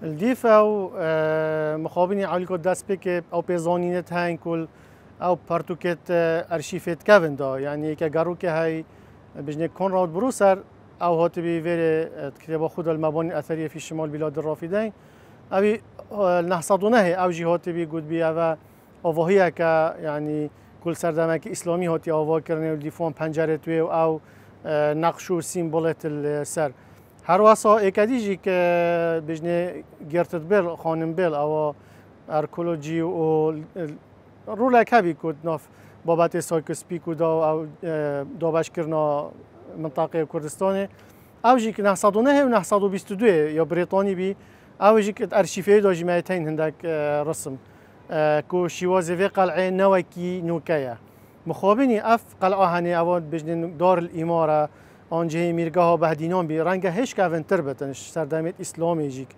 الديف أو مخابني عالكو داس بيك أو بيزونينت هاين كل أو بارتوكيت أرشيفات كافن دا يعني كجاروك هاي بجنة كونراد بروسر أو هاتبي فيري كتاب خود المباني الأثرية في شمال بلاد الرافدين أبي نحصدونه أو جهات بيجود بي أو وهي ك يعني كل سردمك إسلامي هاتي أو كرني الديفون بنجرة توي أو نقشو سيمبولات السر هر واسا اکدیجی که بجنه گرتت بیل خانم بیل او ارکولوژی و رول کبی کد ناف بابت سایکوسپی کد او دابش کرنا منطقه کردستانه او جی که 909 و 922 یا بریتانی بی او جی که ارشیفه دا جمعیتین هندک رسم که شیوازه وی قلعه نوکی نوکیه مخابنی اف قلعه هنی او بجنه دار الاماره آنجه میرگاه بهدینان بی رنگ هیچ که اونتر بتنش سردمت اسلامی جیک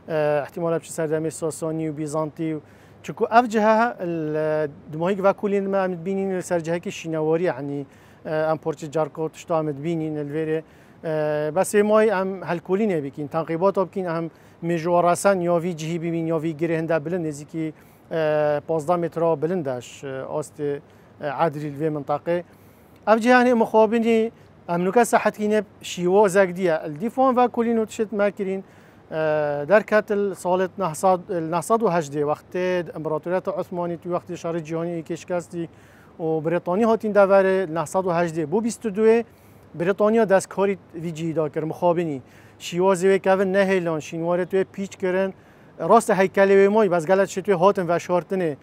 احتمالا بشه سردمت ساسانی و بیزانتی و چکو افجها دماغی و کلین ما متبینین سرجها که شینواری یعنی ام پرچه جارکو تشتا متبینین الویره بس مای ام هالکلینه بکین تنقیبات بکین ام مجوارسان یا وی جهی ببین یا وی گره هنده بلند نزدیکی 15 متر بلندش است عادری الوی منطقه افجها هنی مخابنی امنوکا صحتینه شیوا زگدیه الدیفون و کلینو تشت ماکرین در کتل سالت 908 وقت امپراتوریت عثمانی تو وقت شر جهانی کشکستی و بریتانیا هاتین دوره 908 بو 22 بریتانیا دستکاری ویجی دا کرد مخابنی شیوا زوی که نهیلان شینواره توی پیچ کردن راست هیکلی مای بس غلط شد توی هاتن و شارتنه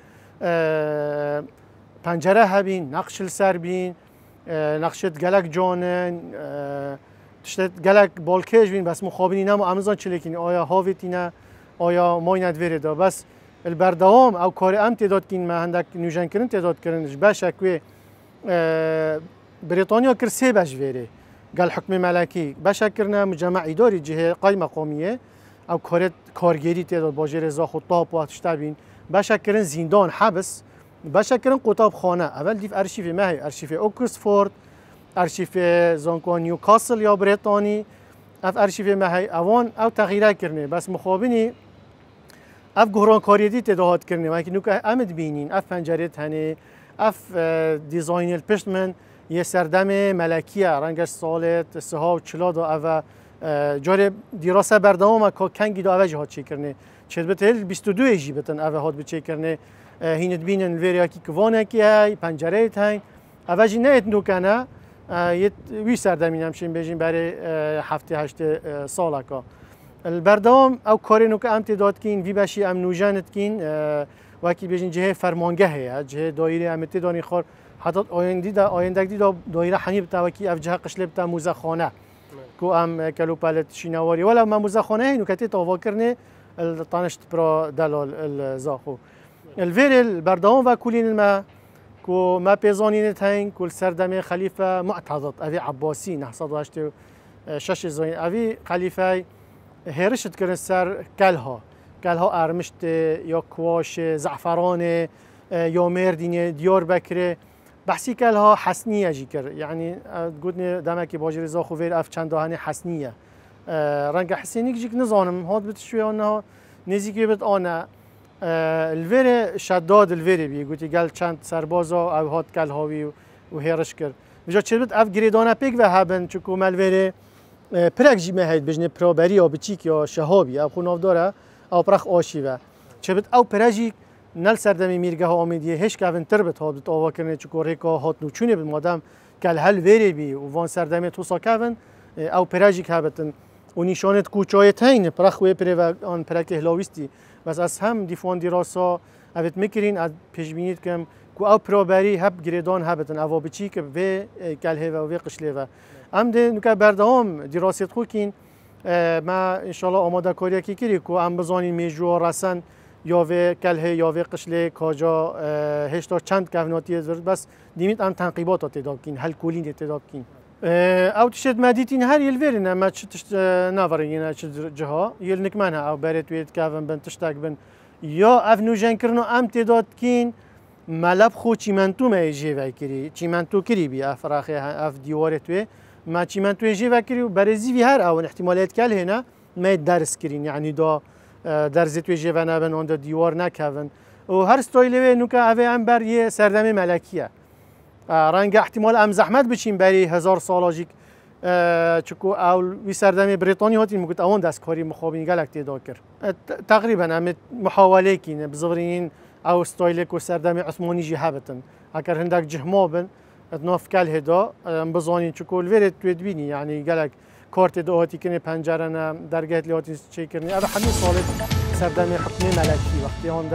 پنجره هبین نقش السر بین نقشت گلک جانن تشت گلک بالکش بین بس مخابنی نمو امزان چلکینی آیا هاویتینه آیا ماینت ویرده بس البردوام او کار ام تعداد کین ما هندک نوجن کردن تعداد کردنش بشکوی بریتانیا کر سه بش ویره قال حکم ملکی بشکرنا مجمع اداری جهه قای مقامیه او کارگری تعداد باجر رضا خطاب و تشتر بین بشکرن زندان حبس بشکرن قطاب خانه اول دیف ارشیف ماهی ارشیف اوکسفورد ارشیف زانکو نیوکاسل یا بریتانی اف ارشیف ماهی اوان او تغییرات کرنه بس مخابنی اف گهران کاریدی تعداد کرنه و اینکه نوک امد بینین اف پنجره تنه اف دیزاین الپشتمن یه سردم ملکیه رنگش سالت سها و چلاد و جار دیراسه بردام که کنگی دا اوج هات چه کرنه چه بتهل 22 ایجی بتن اوه هات بچه کرنه هینت بینن ویریا کی کوانه کی های پنجره تاین اوجی نه اتنو کنه یه وی سردمین همشین بجین برای هفته 8 ساله که البردام او کارینو که امتداد کین وی باشی ام نوجانت کین وکی بجین جهه فرمانگه هست جهه دایره امتدانی خور حتی آیندگی دا دایره حنیب تا وکی افجه قشلب تا موزخانه کو ام کلو پالت شینواری ولی ما موزخانه اینو کتی تاوا کرنه الطانشت برا دلال الزاخو الفير البردوان و كلين ما كو ما بيزانين تاين كل سردمي خليفة معتضد أبي عباسي نحصد واشت شش زين أبي خليفة هرشت كرن سر كلها أرمشت يا كواش زعفران يا مردينة ديار بكرة بحسي كلها حسنية جيكر يعني قلنا دمك باجر زاخو فير أف چند دهني حسنية رنگ حسينيك جيك نزانم هاد بتشوي أنها نزيكي بت أنا الویر شداد الویری بی گویی گل چند سربازا او هات کل هاوی و هرش کرد. بجا چه بود اف گریدانه پیک و هبن چکو مال ویری پرک جیمه هید بجنه پرابری یا بچیک یا شهابی او خوناف داره او پرخ آشی و چه بود او پرجی نل سردمی میرگه ها آمیدیه هیچ که اون تربت ها بود آوا کنه چکو ریکا هات نوچونه بود مادام کل هل ویری بی و وان سردمی تو ساکون او پرجی که هبتن و نشانت کوچای تین پرخ و پر و آن پرک هلاویستی بس از هم دیفون دیراسا اوت میکرین از پیشبینیت کم کو او پروبری هب گریدان هبتن او بچی که و کله و قشله و ام ده نوکا بردام دیراست خو کین ما ان شاء الله آماده کاری کی کری کو ام بزانین میجو رسن یا و کله یا و قشله کاجا هشتا چند کفناتی بس دیمیت ام تنقیبات تعداد کین هل کولین تعداد کین او تشد مدیتین هر یل ورینه ما تشت نافرینه چه جها یل نکمنه او برات وید کافن بن تشتاق بن یا اف نوجن کرنو ام تعداد کین ملب خو چیمنتو میجی وکری چیمنتو کری بی افراخ اف دیوارت و ما چیمنتو میجی وکری و برزی وی هر او احتمالات کل هنا ما درس کرین یعنی دا درزت و جوانه بن آن دیوار نکردن و هر استایلی نوکه اوه هم بر یه سردمی ملکیه رنگ احتمال ام زحمت بچین برای 1000 سالاجیک چکو اول وی سردمی بریتانی هاتین مگود اون دستکاری مخابین گلک تیدا کرد تقریبا هم محاوله کینه بزورین او استایلک و سردمی عثمانی جی هبتن اگر هندک جهما بن اتناف کل هدا بزانین چکو الویرت توید بینی یعنی گلک کارت دهاتی کنه پنجره درگاه لیاتی چی کنی. اول همین سال سردمی حکمی ملکی وقتی آن